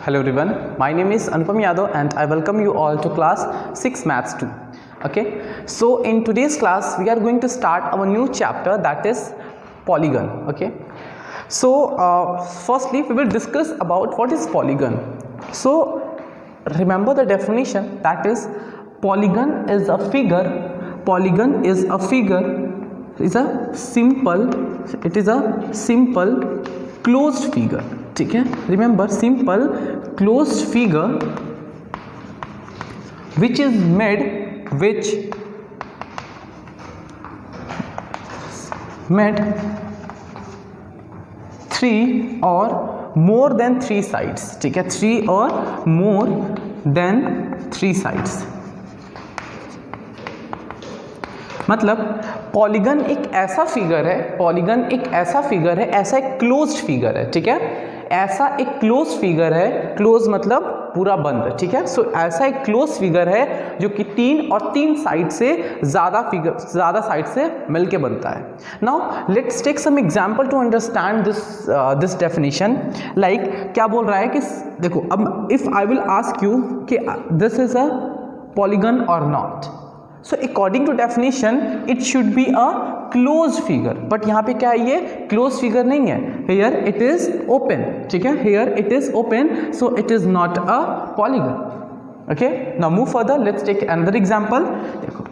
Hello everyone, my name is Anupam Yadav and I welcome you all to class 6 Maths 2. Okay, so in today's class we are going to start our new chapter, that is polygon. Okay, so firstly we will discuss about what is polygon. So remember the definition, that is polygon is a figure. Polygon is a figure, is a simple, it is a simple closed figure. ठीक है, remember simple closed figure which is made three और more than three sides. ठीक है, three और more than three sides. मतलब polygon एक ऐसा figure है, पॉलीगन एक ऐसा फिगर है, ऐसा एक क्लोज्ड फिगर है. ठीक है, ऐसा एक क्लोज फिगर है. क्लोज मतलब पूरा बंद. ठीक है, सो ऐसा एक क्लोज फिगर है जो कि तीन और तीन साइड से ज्यादा साइड से मिलके बनता है. Now let's take some example to understand this definition. Like क्या बोल रहा है कि देखो, अब if I will ask you कि दिस इज अ पॉलीगन और not, so according to definition it should be a close figure. But यहाँ पे क्या है, ये क्लोज फिगर नहीं है. Here it is open. ठीक है, here it is open, so it is not a polygon. Okay, now move further, let's take another example. देखो,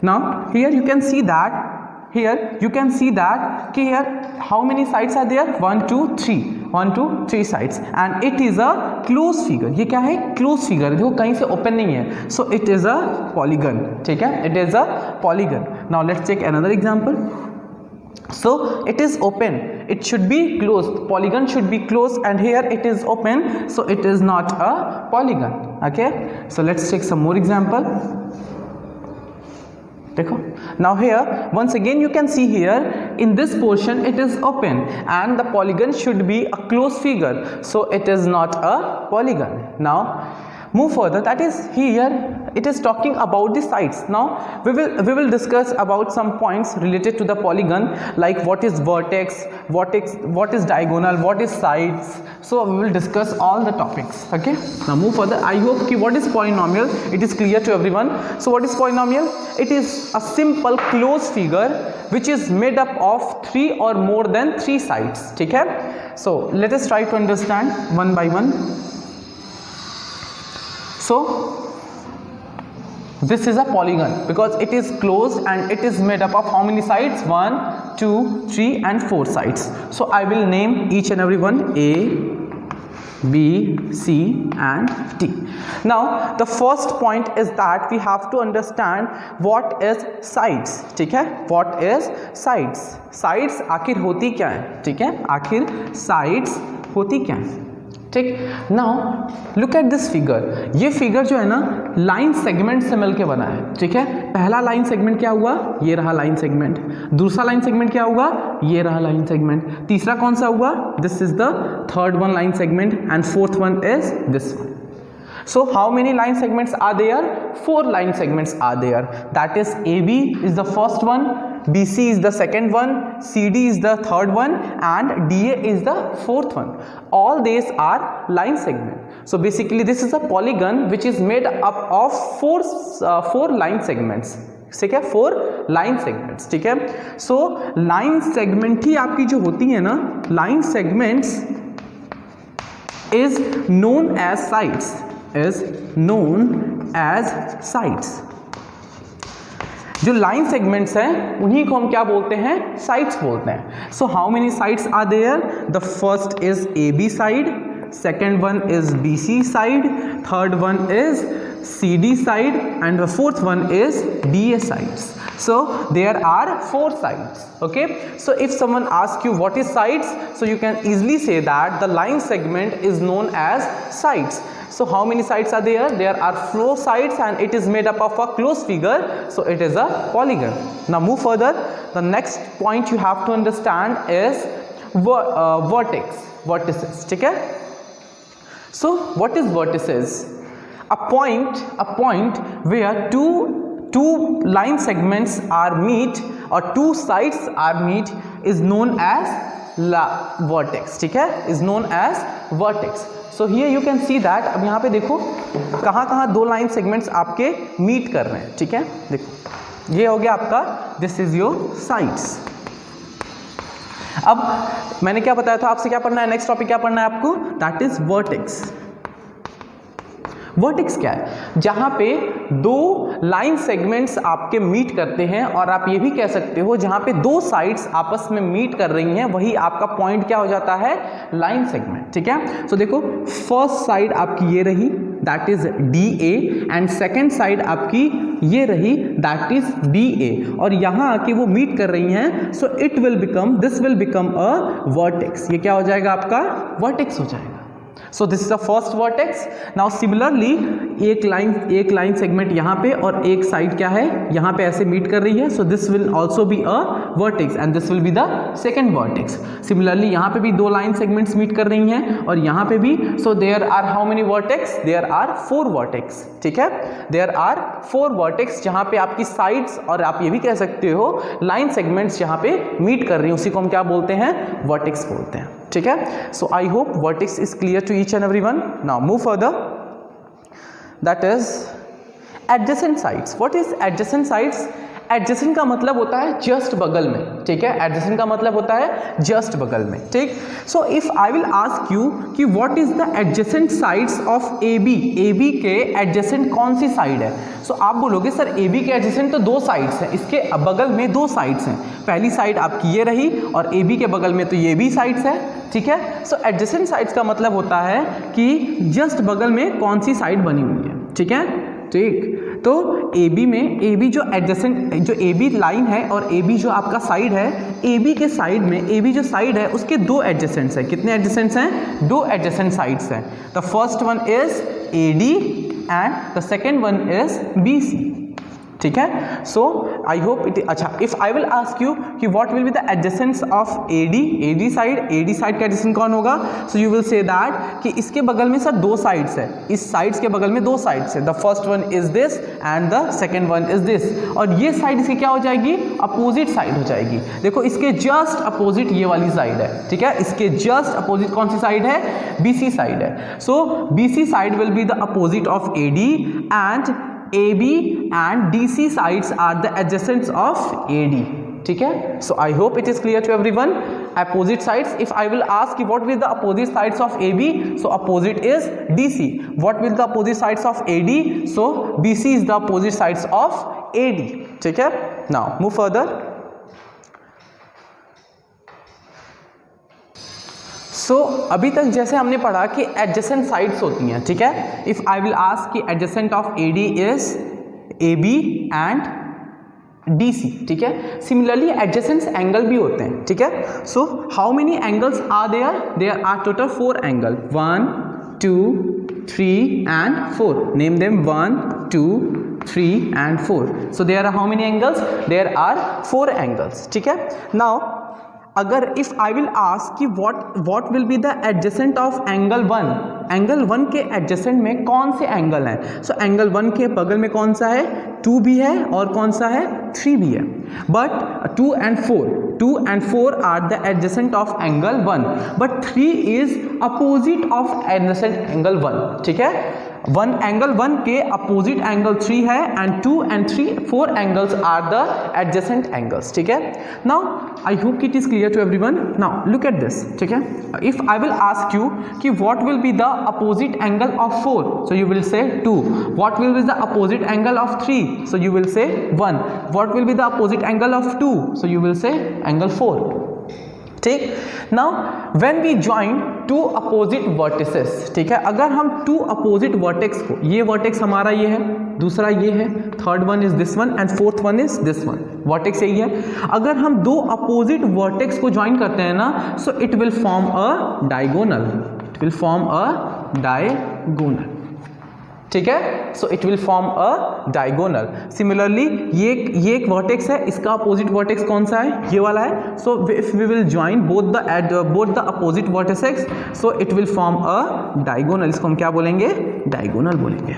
now here you can see that, here you can see that here how many sides are there, 1 2 3, 1 2 3 sides, and it is a closed figure. ये क्या है, closed figure. देखो कहीं से open नहीं है, so it is a polygon. ठीक है, it is a polygon. Now let's take another example. So it is open, it should be closed, polygon should be closed, and here it is open, so it is not a polygon. Okay, so let's take some more example. देखो, now here once again you can see here in this portion it is open and the polygon should be a closed figure, so it is not a polygon. Now move further, that is here it is talking about the sides. Now we will discuss about some points related to the polygon, like what is vertex, what is diagonal, what is sides. So we will discuss all the topics. Okay, now move further. I hope ki what is polynomial, it is clear to everyone. So what is polynomial? It is a simple closed figure which is made up of three or more than three sides. ठीक है, so let us try to understand one by one. So this is a polygon because it is closed and it is made up of how many sides? 1 2 3 and 4 sides. So I will name each and every one, A, B, C and D. Now the first point is that we have to understand what is sides. ठीक है, what is sides? Sides आखिर होती क्या है? ठीक है, आखिर sides होती क्या है? ठीक, now look at this figure. ये फिगर जो है ना लाइन सेगमेंट से मिलके बना है. ठीक है, पहला लाइन सेगमेंट क्या हुआ, ये रहा लाइन सेगमेंट. दूसरा लाइन सेगमेंट क्या हुआ, ये रहा लाइन सेगमेंट. तीसरा कौन सा हुआ, this is the third one line segment, and fourth one is this one. So how many line segments are there? 4 line segments are there. That is AB is the first one, BC is the second one, CD is the third one, and DA is the fourth one. All these are line segment. So basically this is a polygon which is made up of four line segments. ठीक है, 4 line segments. ठीक है, so line segment ही आपकी जो होती है ना, line segments is known as sides, is known as sides. जो लाइन सेगमेंट्स हैं उन्हीं को हम क्या बोलते हैं, साइड्स बोलते हैं. So how many sides are there? The first is AB side, second one is BC side, third one is CD side, and the fourth one is DA sides. So there are 4 sides. Okay, so if someone asks you what is sides, so you can easily say that the line segment is known as sides. So how many sides are there? There are 4 sides and it is made up of a closed figure, so it is a polygon. Now move further. The next point you have to understand is vertices. ठीक है, so what is vertices? A point where two line segments are meet or two sides are meet is known as vertex, ठीक है, is known as vertex. So here you can see that, अब यहाँ पे देखो कहाँ कहाँ दो line segments आपके मीट कर रहे हैं, ठीक है, देखो ये हो गया आपका, दिस इज योर साइड्स। अब मैंने क्या बताया था आपसे, क्या पढ़ना है, नेक्स्ट टॉपिक क्या पढ़ना है आपको, दैट इज वर्टेक्स। वर्टेक्स क्या है, जहां पे दो लाइन सेगमेंट्स आपके मीट करते हैं, और आप ये भी कह सकते हो जहां पे दो साइड्स आपस में मीट कर रही हैं, वही आपका पॉइंट क्या हो जाता है, लाइन सेगमेंट, ठीक है। सो देखो फर्स्ट साइड आपकी ये रही, that is DA, and second side आपकी ये रही, दैट इज BA, और यहां आके वो मीट कर रही हैं, सो it will become, this will become a vertex. ये क्या हो जाएगा आपका, वर्टेक्स हो जाएगा। So this is the first vertex. Now similarly एक लाइन सेगमेंट यहाँ पे और एक साइड क्या है, यहाँ पे ऐसे मीट कर रही है, so this will also be a vertex and this will be the second vertex. Similarly यहाँ पे भी दो लाइन सेगमेंट्स मीट कर रही हैं और यहाँ पे भी, so there are how many vertex? There are 4 vertex, ठीक है, there are 4 vertex जहाँ पे आपकी साइड्स, और आप ये भी कह सकते हो लाइन सेगमेंट्स जहाँ पे मीट कर रही हैं, उसी को हम क्या बोलते हैं, वर्टेक्स बोलते हैं, ठीक है। So I hope vertex is clear to each and everyone. Now move further, that is adjacent sides. What is adjacent sides? Adjacent का मतलब होता है जस्ट बगल में, ठीक है, एडजेसेंट का मतलब होता है जस्ट बगल में, ठीक। So if I will ask you कि what is the adjacent sides of AB, AB के एडजेसेंट कौन सी साइड है, सो आप बोलोगे सर AB के एडजेसेंट तो 2 साइड्स हैं, इसके बगल में 2 साइड्स हैं, पहली साइड आपकी ये रही और AB के बगल में तो ये भी साइड्स है, ठीक है। सो एडजेसेंट साइड्स का मतलब होता है कि जस्ट बगल में कौन सी साइड बनी हुई है, ठीक है, ठीक। तो AB में, AB जो एडजेसेंट, जो AB लाइन है और AB जो आपका साइड है, AB के साइड में, AB जो साइड है उसके 2 एडजेसेंट्स हैं। कितने एडजेसेंट्स हैं? 2 एडजेसेंट साइड्स हैं। The first one is AD and the second one is BC, ठीक है। सो आई होप इट, अच्छा, if I will ask you कि what will be the adjacents of AD side का adjacent कौन होगा, so you will say that कि इसके बगल में सर 2 साइड्स है, इस साइड्स के बगल में 2 साइड्स है, the first one is this and the second one is this, और ये साइड इसकी क्या हो जाएगी, अपोजिट साइड हो जाएगी। देखो इसके जस्ट अपोजिट ये वाली साइड है, ठीक है, इसके जस्ट अपोजिट कौन सी साइड है, BC साइड है। सो BC side will be the opposite of AD and AB and DC sides are the adjacents of AD, ठीक है। So I hope it is clear to everyone. Opposite sides, if I will ask what will the opposite sides of AB, so opposite is DC. What will the opposite sides of AD? So BC is the opposite sides of AD, ठीक है। Now move further. सो अभी तक जैसे हमने पढ़ा कि adjacent sides होती हैं, ठीक है। इफ आई विल आस्क कि adjacent of AD is AB and DC, ठीक है। सिमिलरली एडजेसेंट एंगल भी होते हैं, ठीक है। So how many angles are there? There are total 4 angle, 1 2 3 and 4। Name them 1 2 3 and 4। So there are how many angles? There are 4 angles, ठीक है। Now अगर इफ आई विल आस्क कि what will be the adjacent of angle 1, angle 1 के adjacent में कौन से angle हैं? So angle 1 के बगल में कौन सा है? 2 भी है और कौन सा है? 3 भी है। But 2 and 4 are the adjacent of angle 1, but 3 is opposite of adjacent angle 1, ठीक है। एंगल 1 के अपोजिट एंगल 3 है and 2 and 4 angles are the adjacent angles, ठीक है। Now I hope it is clear to everyone. Now look at this, ठीक है। If I will ask you कि what will be the opposite angle of 4, so you will say 2। What will be the opposite angle of 3, so you will say 1। What will be the opposite angle of 2, so you will say angle 4, ठीक। Now when we join 2 opposite vertices, ठीक है, अगर हम 2 opposite vertex को, ये vertex हमारा ये है, दूसरा ये है, third one is this one and fourth one is this one, vertex यही है। अगर हम 2 अपोजिट वर्टेक्स को ज्वाइन करते हैं ना, सो it will form a diagonal, it will form a diagonal, ठीक है। सो it will form a diagonal. Similarly ये एक वर्टेक्स है, इसका अपोजिट वर्टेक्स कौन सा है? ये वाला है। So if we will join both the opposite vertices, so it will form a diagonal. इसको हम क्या बोलेंगे? डायगोनल बोलेंगे,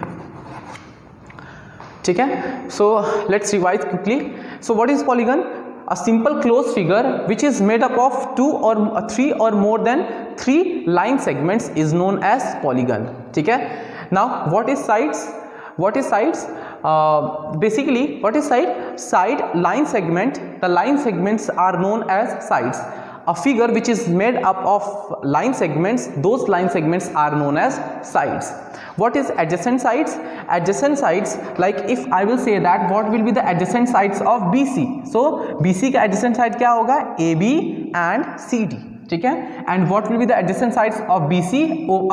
ठीक है। So let's revise quickly. So what is polygon? a simple closed figure which is made up of 2 or 3 or more than 3 line segments is known as polygon. ठीक है. Now what is sides? What is sides? Basically what is side? Side line segment. The line segments are known as sides. A figure which is made up of line segments, those line segments are known as sides. What is adjacent sides? Adjacent sides, like if I will say that what will be the adjacent sides of BC. So BC का adjacent side क्या होगा? AB and CD. ठीक है. And what will be the adjacent sides of BC?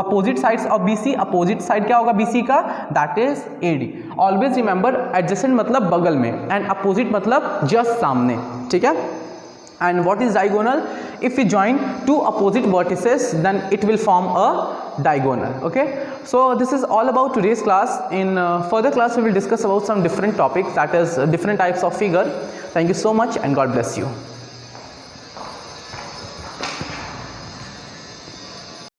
Opposite sides of BC. Opposite side क्या होगा BC का? That is AD. Always remember adjacent मतलब बगल में and opposite मतलब just सामने. ठीक है. And what is diagonal? If we join two opposite vertices, then it will form a diagonal. Okay, so this is all about today's class. In further class we will discuss about some different topics, that is different types of figure. Thank you so much and God bless you.